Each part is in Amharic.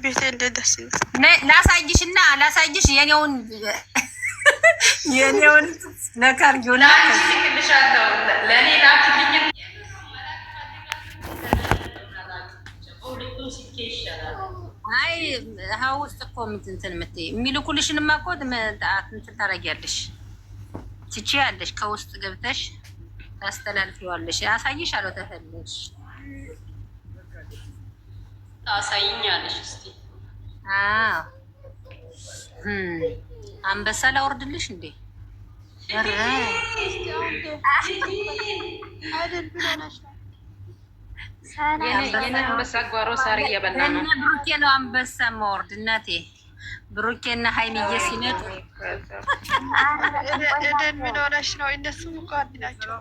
ቤቴ እንደ ደስ ላሳይሽና ላሳይሽ የኔውን ነካር ጆና ለኔ ላክልኝ። አይ ሀው ውስጥ እኮ እንትን የምትይ የሚልኩልሽንማ እኮ እንትን ታደርጊያለሽ፣ ትችያለሽ። ከውስጥ ገብተሽ ታስተላልፊዋለሽ። አሳይሻለሁ ተፈልሽ ታሳይኛለሽ። እስቲ አንበሳ ላወርድልሽ እንዴ? አንበሳ ጓሮ ሳር እየበላ ነው። ብሩኬ ነው አንበሳ ማወርድ። እናቴ ብሩኬና ሀይሚዬ ሲመጡ ምን ሆነሽ ነው? እነሱም እኮ አንድ ናቸው።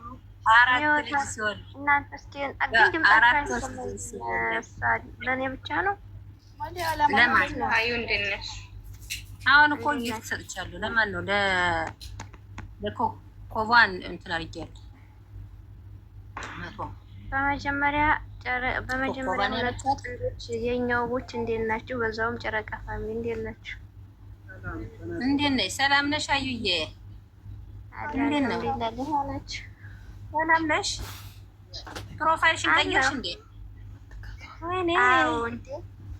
ለእኔ ብቻ ነው። አሁን እኮ ጊፍት ሰጥቻለሁ። ለማን ነው? ለኮቫን እንትን አድርጊያለሁ። በመጀመሪያ የኛ ውቦች እንዴት ናችሁ? በዛውም ጨረቃ ፋሚሊ እንዴት ናችሁ? እንዴት ነሽ? ሰላም ነሽ? አዩዬ እንዴት ነው? ሰላም ነሽ? ፕሮፋይልሽን ቀይርሽ እንዴ? ወይኔ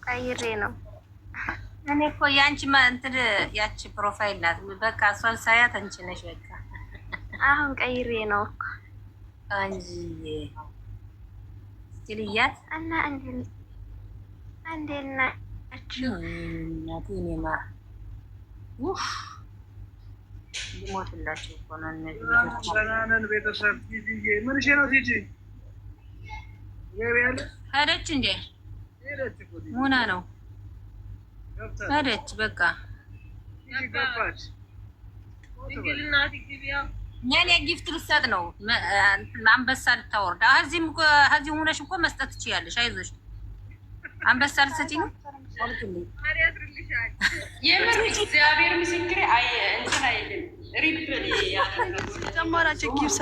ቀይሬ ነው። እኔ እኮ ያንቺ እንትን ያቺ ፕሮፋይል ናት። በቃ እሷን ሳያት አንቺ ነሽ። በቃ አሁን ቀይሬ ነው እኮ አንጂ ትልያት እና እንዴት ናችሁ? እናቴ እኔማ ሞትላችሁ እኮ ነው እነዚህ ሰናነን ቤተሰብ ቲጂዬ ምን እሺ ነው? ቲጂ ሄደች እንዴ? ሙና ነው ሄደች። በቃ የኔ ጊፍት ልሰጥ ነው። አንበሳ ልታወርድ እዚህ ሆነሽ እኮ መስጠት ትችያለሽ። አይዞሽ አንበሳ ልትሰጪ ነው። የምን እግዚአብሔር ምስክሬ እንትን አይልም። ሪፕል ተማራጭ ጊፍት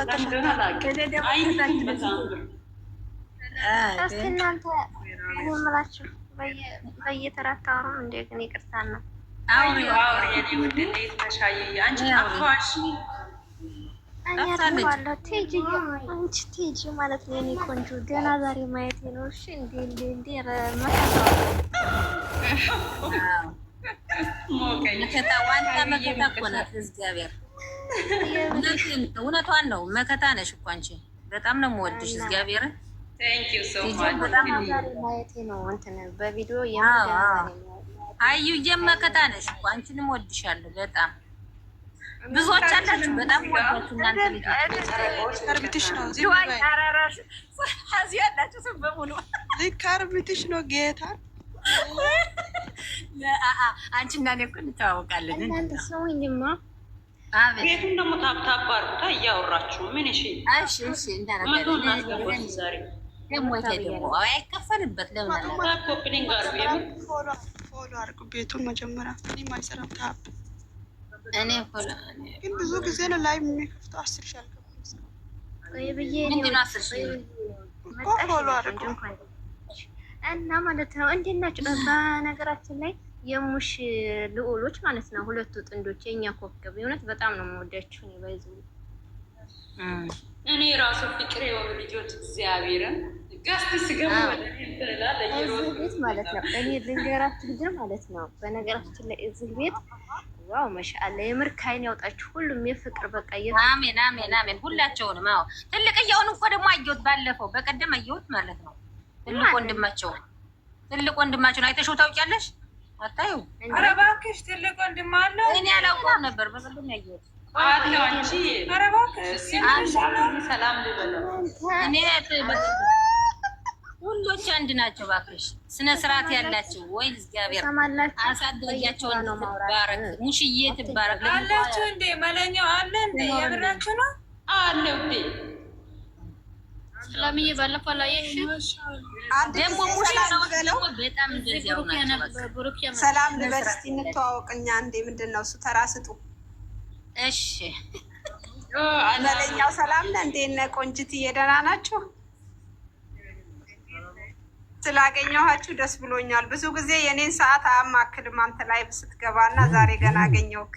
እስቲ እናንተ የምላችሁ በየተራታሩ እንደ ግን ይቅርታ ነው። አውሪ የኔ ውድ እንዴት ነሽ? አንቺ ጠፋሽ። አኛለሁ ቴጂ አንቺ ቴጂ ማለት ነው የኔ ቆንጆ። ገና ዛሬ ማየት ነው። እሺ እንዴ እውነቷን ነው። መከታ ነሽ እኮ አንቺ። በጣም ነው የምወድሽ እግዚአብሔርን። ማየቴ ነው እንትን በቪዲዮ አዩዬም መከታ ነሽ እኮ አንቺንም ወድሻለሁ በጣም። ብዙዎች አላችሁ በጣም ወዳችሁ እናንተ ልጆች ከርብትሽ ነው ያላችሁ ስም በሙሉ ከርብትሽ ነው ጌታ። አንቺ እና እኔ እኮ እንተዋወቃለን። እናንተ ሰውኝማ ቤቱን ደግሞ ታብታብ አድርጉታ እያወራችሁ ምን? እሺ እንዳረጋለን ዛሬ ደግሞ ደግሞ አይከፈልበት ለምን ፎሎ አድርጉ ቤቱን መጀመሪያ። እኔም አይሰራም ታብ እኔ ግን ብዙ ጊዜ ነው ላይ የሚከፍተው 10 ሺህ ምንድን ነው 10 ሺህ ፎሎ አድርጉ እና ማለት ነው። እንዴት ናችሁ? በነገራችን ላይ የሙሽ ልዑሎች ማለት ነው ሁለቱ ጥንዶች የኛ ኮከብ የእውነት በጣም ነው የምወዳችሁ። ባይዙ እኔ ራሱ ፍቅር የሆኑ ልጆች እግዚአብሔርን ጋስት ስገቡ እዚህ ቤት ማለት ነው። እኔ ልንገራችሁ ግን ማለት ነው በነገራችን ላይ እዚህ ቤት ዋው ማሻአላ የምር ካይን ያውጣችሁ ሁሉም የፍቅር በቃ አሜን አሜን አሜን ሁላቸውንም። አዎ ትልቅየውን እኮ ደግሞ አየሁት ባለፈው በቀደም አየሁት ማለት ነው። ትልቅ ወንድማቸውን አይተሽው ታውቂያለሽ? አታዩ? ኧረ እባክሽ ትልቅ ወንድም አለ። እኔ አላውቀውም ነበር በቀደም ያየሁት አለው። አንቺ ኧረ እባክሽ ሰላም ልበለው። እኔ ሁሎች አንድ ናቸው። እባክሽ ስነ ስርዓት ያላቸው ወይ እግዚአብሔር አሳድጋቸውን ነው ማባረክ። ሙሽዬ ትባረክ አላችሁ እንዴ? መለኛው አለ እንዴ? የብራችሁ ነው አለ እንዴ? ሰላምዬ ባለፈው ላየሽ ደግሞ ሙሽዬ ነው በጣም እንደዚያው ናቸው። ሰላም ልበል እስቲ እንተዋወቅኛ እንዴ? ምንድነው እሱ ተራ ስጡ። እሺ መለኛው ሰላም ነህ እንዴ? እነ ቆንጅት እየደህና ናችሁ? ስላገኘኋችሁ ደስ ብሎኛል። ብዙ ጊዜ የኔን ሰዓት አያማክልም አንተ ላይ ስትገባ እና ዛሬ ገና አገኘሁክ።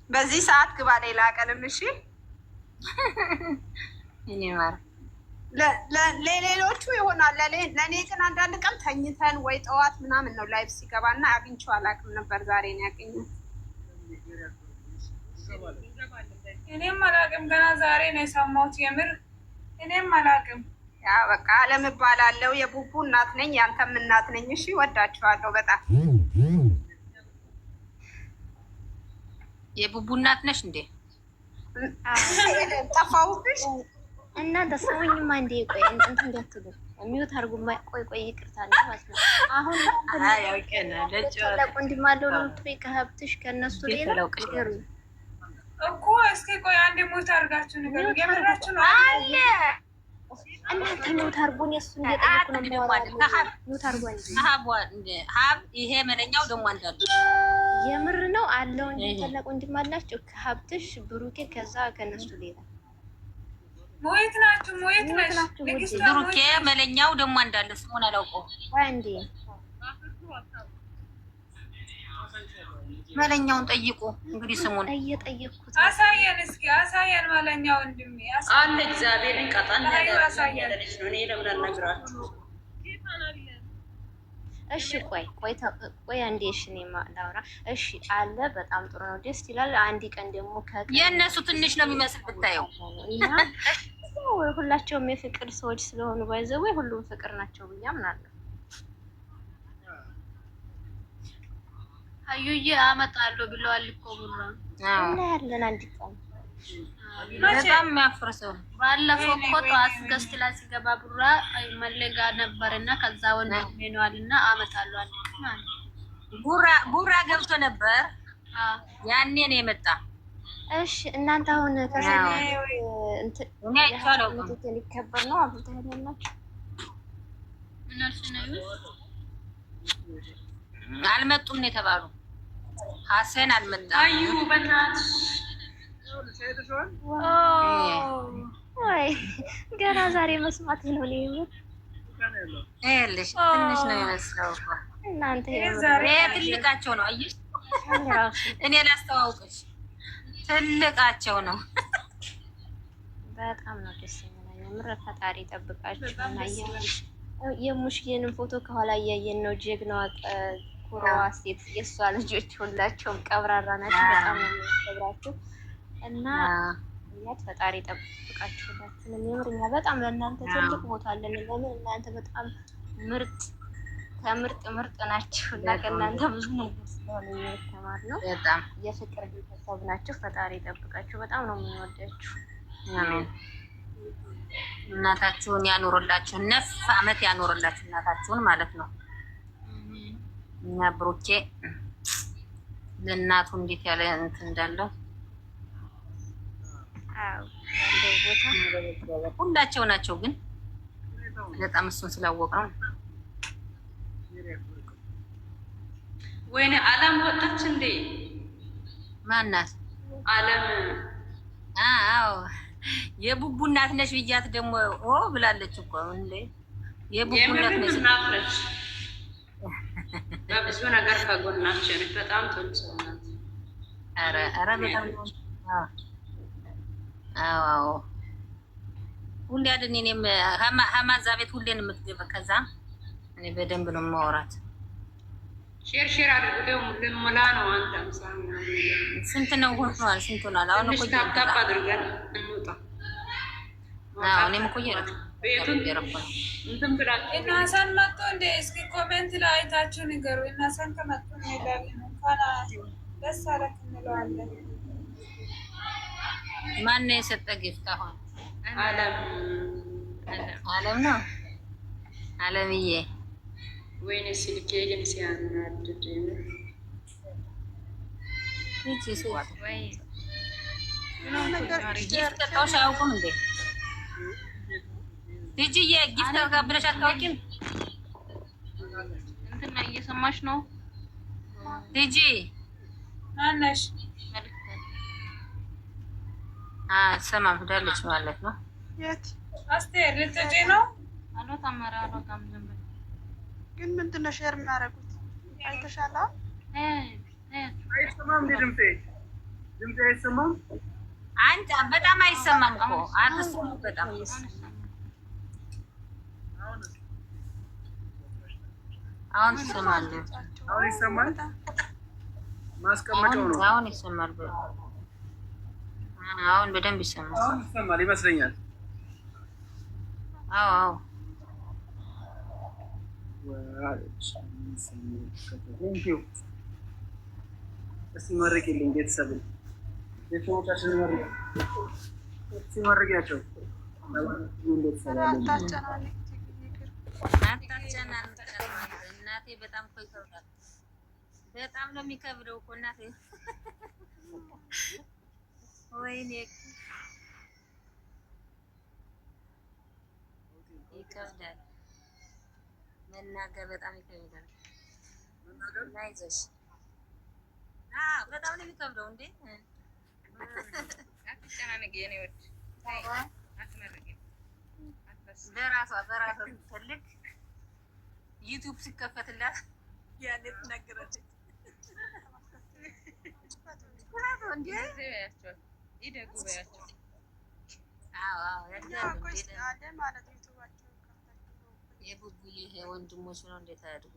በዚህ ሰዓት ግባ ሌላ ቀንም እሺ። እኔ ማር ለሌሎቹ ይሆናል፣ ለእኔ ግን አንዳንድ ቀን ተኝተን ወይ ጠዋት ምናምን ነው ላይፍ ሲገባ እና አግኝቼው አላውቅም ነበር። ዛሬ ነው ያገኘሁት። እኔም አላውቅም፣ ገና ዛሬ ነው የሰማሁት። የምር እኔም አላውቅም። ያ በቃ አለም እባላለሁ። የቡቡ እናት ነኝ፣ ያንተም እናት ነኝ። እሺ ወዳችኋለሁ በጣም። የቡቡ እናት ነሽ እንዴ? ጠፋሁብሽ እናንተ ሰውኝማ እንዴ? ቆይ እንትን እንዳትሉ ሚውት አድርጉ። ቆይ ይቅርታ ማለት ነው። አሁን ለቁንድም አለው ነው ትሪ ከሀብትሽ ከነሱ ሌላ ንገሩ እኮ። እስኪ ቆይ አንዴ ሚውት አድርጋችሁ ንገሩ። የምራችሁ ነው አለ እናንተ ሚውት አድርጉን። የእሱን እየጠየኩ ነው የሚያወራው። ሚውት አድርጓል። ሀብ ይሄ መለኛው ደግሞ አንዳሉ የምር ነው አለው እንጂ ታላቅ ወንድም አላችሁ ከሀብትሽ ብሩኬ፣ ከዛ ከነሱ ሌላ ሞይት ናችሁ። ሞይት ናችሁ። ብሩኬ መለኛው ደግሞ አንዳለ ስሙን አላውቀው። አንዴ መለኛውን ጠይቁ እንግዲህ ስሙን እየጠየቅኩት። አሳየን እስኪ አሳየን። መለኛው ወንድሜ አለ እግዚአብሔርን ቀጣን ያለልሽ ነው። እኔ ለምን አልነግራችሁ? እሺ ቆይ አንዴ እሺ እኔማ ላውራ። እሺ አለ በጣም ጥሩ ነው፣ ደስ ይላል። አንድ ቀን ደግሞ የእነሱ ትንሽ ነው የሚመስል ብታየው። ሁላቸውም የፍቅር ሰዎች ስለሆኑ ባይዘው ሁሉም ፍቅር ናቸው ብዬ አምናለሁ። አዩዬ አመጣለሁ ብለዋል እኮ ብሎ እና ያለን አንድ ቀን በጣም የሚያፍርሰው ባለፈው እኮ ጠዋት ገዝት ላይ ሲገባ ቡራ መለጋ ነበርና ከዛ ወንድሜ ነው አለና አመጣለሁ አንድ ቀን ቡራ ገብቶ ነበር። ያኔ ነው የመጣ። እሺ እናንተ አሁን ከሰኔ እኔ አይቻለሁ ሊከበር ነው አብልተናችሁ ምን አልሽ ነው? አልመጡም ነው የተባሉ። ሀሰን አልመጣም። አዩ በእናትሽ ወይ ገና ዛሬ መስማት ነው ሊሉ ይኸውልሽ ትንሽ ነው የመስለው እኮ እናንተ ትልቃቸው ነው። አየሽ እኔ ላስተዋውቅሽ ትልቃቸው ነው። በጣም ነው ደስ የሚለኝ። ምር ፈጣሪ ጠብቃችሁ እና የሙሽዬንን ፎቶ ከኋላ እያየን ነው። ጀግናዋ ኩራዋ ሴት የእሷ ልጆች ሁላቸውም ቀብራራ ናቸው። በጣም ነው የሚያከብራችሁ እና ያት ፈጣሪ ጠብቃችሁ ሁላችሁንም። የምርኛ በጣም ለእናንተ ትልቅ ቦታ አለን። ለምን እናንተ በጣም ምርጥ ናችሁ እና ከእናንተ ብዙ ነገር ስለሆነ የተማርነው በጣም የፍቅር ቤተሰብ ናችሁ። ፈጣሪ ጠብቃችሁ። በጣም ነው የምንወዳችሁ። አሜን። እናታችሁን ያኖርላችሁ፣ 9 ዓመት ያኖርላችሁ እናታችሁን ማለት ነው። እና ብሩኬ ለእናቱ እንዴት ያለ እንትን እንዳለው ሁላቸው ናቸው። ግን በጣም እሱን ስላወቀው ወይኔ አለም ወጣች እንዴ? ማናት አለም? አዎ የቡቡ እናት ነሽ ብያት ደግሞ ብላለች እኮ እንዴ። የቡቡ እናት ነሽ። በብዙ ነገር ከጎናችን በጣም ተንሰውናል። ኧረ በጣም አዎ ሁሌ አይደል እኔም ሀማዛ ቤት ሁሌን የምትገባ ከዛ እኔ በደንብ ነው የማወራት። ሼር አድርገው ሙላ ነው። አንተ ምሳና ስንት ነው ሆኗል? ስንት ሆኗል? አሁን እኮ ታጣ አድርገን እንውጣ። እኔም እኮ ቤቱን እንትን ብላችሁ እናሳን መጥቶ እንደ እስኪ ኮሜንት ላይ አይታችሁ ንገሩ። እናሳን ከመጡ እንሄዳለን። እንኳን ደስ አለክ እንለዋለን። ማን ነው የሰጠ ጊፍት? አሁን አለም ነው። አለምዬ ወይኔ ስልኬ ግን ሲያናድድ ጊፍት ሰጠውሽ አያውቁም እንዴ? ልጅዬ ጊፍት ተቀብለሽ አታውቂም? እንትና እየሰማሽ ነው ልጅ ማነሽ? ሰማም ሄዳለች ማለት ነው። የት አስቴር ልትሄጂ ነው? አልወጣም። ኧረ አልወጣም። ዝም ብሎ ግን ምንድን ነው ሼር የሚያደርጉት? አይተሻላ? አይሰማም እንዴ? ድምጼ አይሰማም? አንተ በጣም አይሰማም እኮ አትስሙ። በጣም አሁን ትሰማለህ? አሁን ይሰማል? ማስቀመጫው ነው። አሁን ይሰማል። አሁን በደንብ ይሰማል። አሁን ይሰማል ይመስለኛል። አዎ አዎ። እስቲ መርቂልኝ ቤተሰብን ቤተሰቦቻችን መርቂያቸው። እናቴ በጣም እኮ ይከብዳል። በጣም ነው የሚከብደው እኮ እናቴ። ወይኔ ይከብዳል መናገር፣ በጣም ይከብዳል። አይዞሽ። በጣም ነው የሚከብደው እንዴ። አትጨናነቂ የኔ ወድ። በራሷ ስትፈልግ ዩቲዩብ ሲከፈትላት ያኔ ትናገራለች። ይደጉ በያቸው። የቡቡዬ ወንድሞች ነው እንዴት አያድጉ?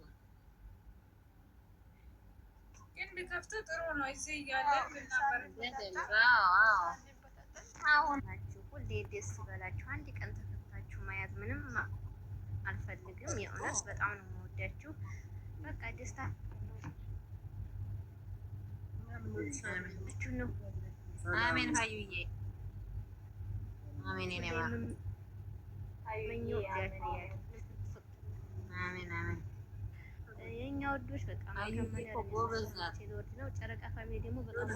ግን ቢከፍቱ ጥሩ ነው። እዚህ እያለን አሁን ናችሁ ሁሌ ደስ በላችሁ። አንድ ቀን ተከፍታችሁ ማየት ምንም አልፈልግም። የእውነት በጣም ነው የምወዳችሁ። በቃ ደስታ ነው። አሜን ሀዩዬ፣ አሜን የኔ ማር፣ አሜን አሜን። የኛ ወዶች በጣም ጎበዝ ናት። ጨረቃ ፋሚሊ ደግሞ በጣም